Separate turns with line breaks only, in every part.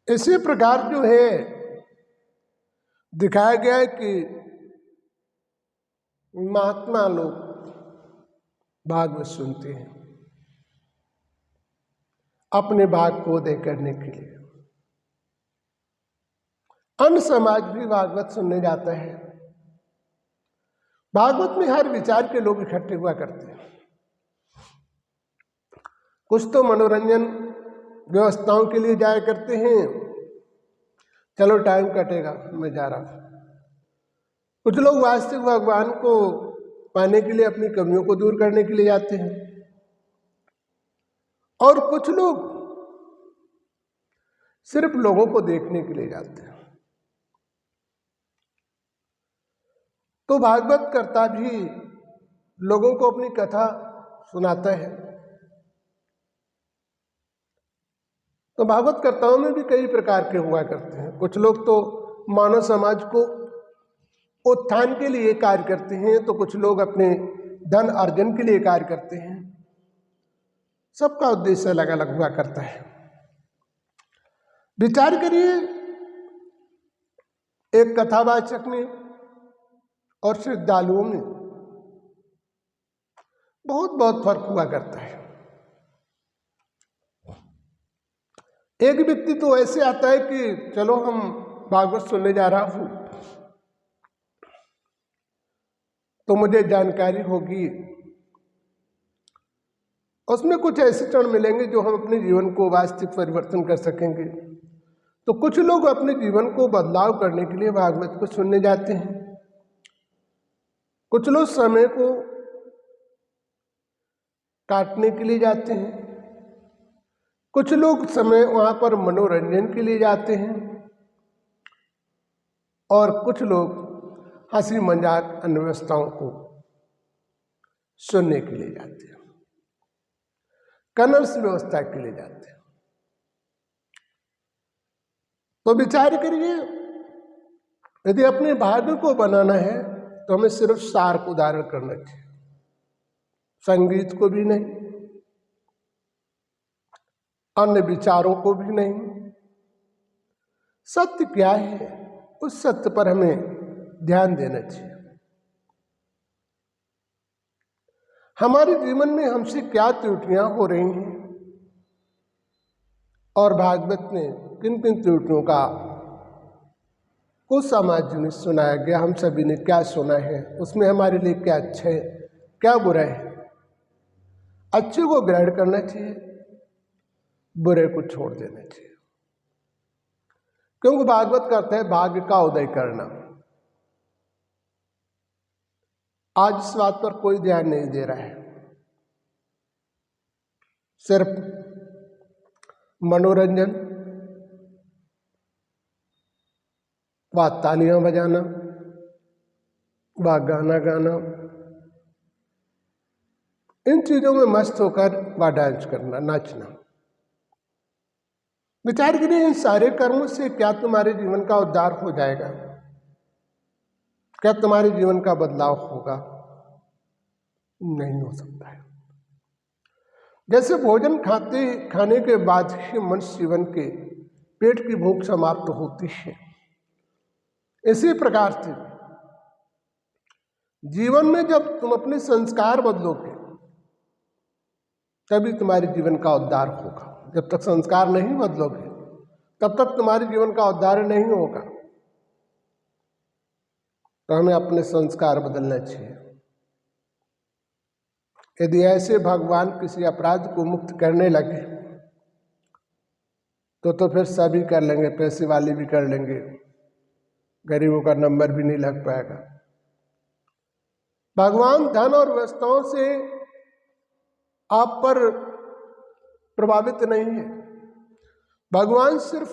इसी प्रकार जो है दिखाया गया है कि महात्मा लोग भागवत सुनते हैं अपने भाग को उदय करने के लिए। अन्य समाज भी भागवत सुनने जाता है। भागवत में हर विचार के लोग इकट्ठे हुआ करते हैं। कुछ तो मनोरंजन व्यवस्थाओं के लिए जाया करते हैं, चलो टाइम कटेगा मैं जा रहा हूं। कुछ लोग वास्तविक भगवान को पाने के लिए अपनी कमियों को दूर करने के लिए जाते हैं, और कुछ लोग सिर्फ लोगों को देखने के लिए जाते हैं। तो भागवत करता भी लोगों को अपनी कथा सुनाता है। तो भागवत कर्ताओं में भी कई प्रकार के हुआ करते हैं। कुछ लोग तो मानव समाज को उत्थान के लिए कार्य करते हैं, तो कुछ लोग अपने धन अर्जन के लिए कार्य करते हैं। सबका उद्देश्य अलग अलग हुआ करता है। विचार करिए, एक कथावाचक में और श्रद्धालुओं में बहुत फर्क हुआ करता है। एक व्यक्ति तो ऐसे आता है कि चलो हम भागवत सुनने जा रहा हूं तो मुझे जानकारी होगी, उसमें कुछ ऐसे क्षण मिलेंगे जो हम अपने जीवन को वास्तविक परिवर्तन कर सकेंगे। तो कुछ लोग अपने जीवन को बदलाव करने के लिए भागवत को सुनने जाते हैं। कुछ लोग समय को काटने के लिए जाते हैं। कुछ लोग समय वहां पर मनोरंजन के लिए जाते हैं, और कुछ लोग हंसी मजाक अनवस्थाओं को सुनने के लिए जाते हैं, कनर्स व्यवस्था के लिए जाते हैं। तो विचार करिए, यदि अपने भाग्य को बनाना है तो हमें सिर्फ सार को धारण करना चाहिए, संगीत को भी नहीं, अन्य विचारों को भी नहीं। सत्य क्या है उस सत्य पर हमें ध्यान देना चाहिए। हमारे जीवन में हमसे क्या त्रुटियां हो रही हैं, और भागवत में किन किन त्रुटियों का कुछ समाज में सुनाया गया, हम सभी ने क्या सुना है, उसमें हमारे लिए क्या अच्छा है क्या बुरा है। अच्छे को ग्रहण करना चाहिए, बुरे को छोड़ देना चाहिए, क्योंकि भागवत करता है भाग्य का उदय करना। आज इस बात पर कोई ध्यान नहीं दे रहा है, सिर्फ मनोरंजन व तालियां बजाना व गाना गाना, इन चीजों में मस्त होकर व डांस करना, नाचना। विचार करिए, इन सारे कर्मों से क्या तुम्हारे जीवन का उद्धार हो जाएगा? क्या तुम्हारे जीवन का बदलाव होगा? नहीं हो सकता है। जैसे भोजन खाने के बाद ही मनुष्य जीवन के पेट की भूख समाप्त होती है, इसी प्रकार से जीवन में जब तुम अपने संस्कार बदलोगे तभी तुम्हारे जीवन का उद्धार होगा। जब तक संस्कार नहीं बदलोगे तब तक तुम्हारे जीवन का उद्धार नहीं होगा। तो हमें अपने संस्कार बदलना चाहिए। यदि ऐसे भगवान किसी अपराध को मुक्त करने लगे तो फिर सभी कर लेंगे, पैसे वाले भी कर लेंगे, गरीबों का नंबर भी नहीं लग पाएगा। भगवान धन और वस्तुओं से आप पर प्रभावित नहीं है। भगवान सिर्फ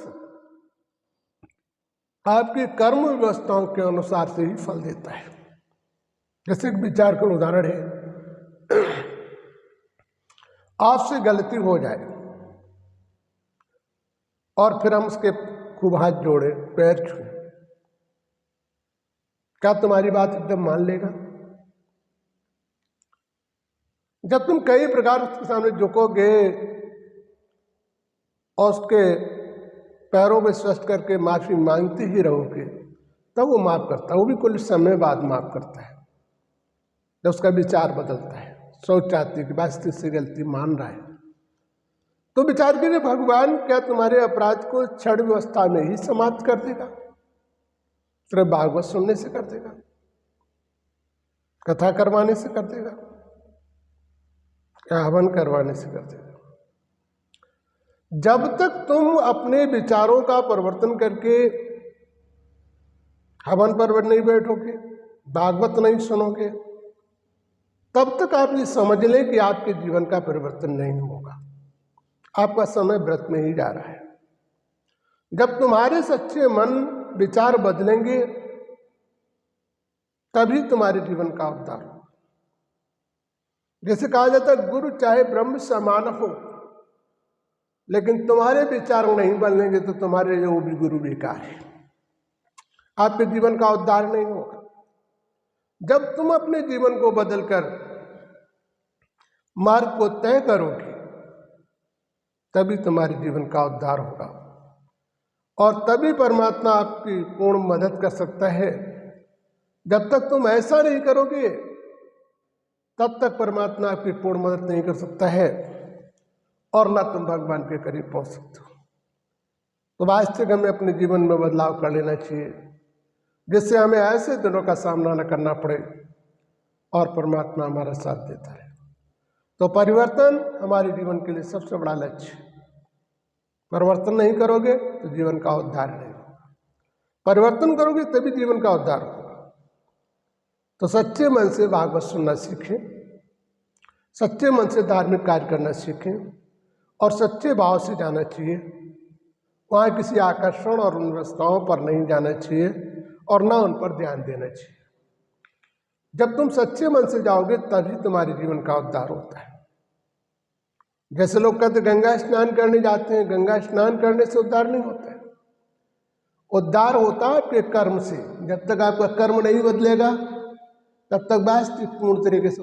आपकी कर्म व्यवस्थाओं के अनुसार से ही फल देता है। जैसे एक विचार का उदाहरण है, आपसे गलती हो जाए और फिर हम उसके खूब हाथ जोड़े, पैर छुए, क्या तुम्हारी बात एकदम मान लेगा? जब तुम कई प्रकार उसके सामने झुकोगे और उसके पैरों में स्पष्ट करके माफी मांगते ही रहोगे तब वो माफ करता है। वो भी कुछ समय बाद माफ करता है, जब उसका विचार बदलता है, सोच आती है कि वास्तव से गलती मान रहा है। तो विचार कीजिए, भगवान क्या तुम्हारे अपराध को क्षण व्यवस्था में ही समाप्त कर देगा? सिर्फ भागवत सुनने से कर देगा? कथा करवाने से कर देगा? क्या हवन करवाने से कर देगा? जब तक तुम अपने विचारों का परिवर्तन करके हवन पर नहीं बैठोगे, भागवत नहीं सुनोगे, तब तक आप ये समझ लें कि आपके जीवन का परिवर्तन नहीं होगा। आपका समय व्रत में ही जा रहा है। जब तुम्हारे सच्चे मन विचार बदलेंगे तभी तुम्हारे जीवन का उद्धार होगा। जैसे कहा जाता है, गुरु चाहे ब्रह्म समान हो, लेकिन तुम्हारे विचार नहीं बदलेंगे तो तुम्हारे लिए वो भी गुरु बेकार है। आपके जीवन का उद्धार नहीं होगा। जब तुम अपने जीवन को बदलकर मार्ग को तय करोगे तभी तुम्हारे जीवन का उद्धार होगा, और तभी परमात्मा आपकी पूर्ण मदद कर सकता है। जब तक तुम ऐसा नहीं करोगे तब तक परमात्मा आपकी पूर्ण मदद नहीं कर सकता है, और ना तुम भगवान के करीब पहुंच सकते हो। तो वास्तविक हमें अपने जीवन में बदलाव कर लेना चाहिए, जिससे हमें ऐसे दिनों का सामना न करना पड़े और परमात्मा हमारा साथ देता है। तो परिवर्तन हमारे जीवन के लिए सबसे बड़ा लक्ष्य है। परिवर्तन नहीं करोगे तो जीवन का उद्धार नहीं होगा। परिवर्तन करोगे तभी जीवन का उद्धार होगा। तो सच्चे मन से भागवत सुनना सीखें, सच्चे मन से धार्मिक कार्य करना सीखें, और सच्चे भाव से जाना चाहिए। वहाँ किसी आकर्षण और उन व्यवस्थाओं पर नहीं जाना चाहिए और ना उन पर ध्यान देना चाहिए। जब तुम सच्चे मन से जाओगे तभी तुम्हारे जीवन का उद्धार होता है। जैसे लोग कहते गंगा स्नान करने जाते हैं, गंगा स्नान करने से उद्धार नहीं होता है। उद्धार होता है आपके कर्म से। जब तक आपका कर्म नहीं बदलेगा तब तक वास्तविक पूर्ण तरीके से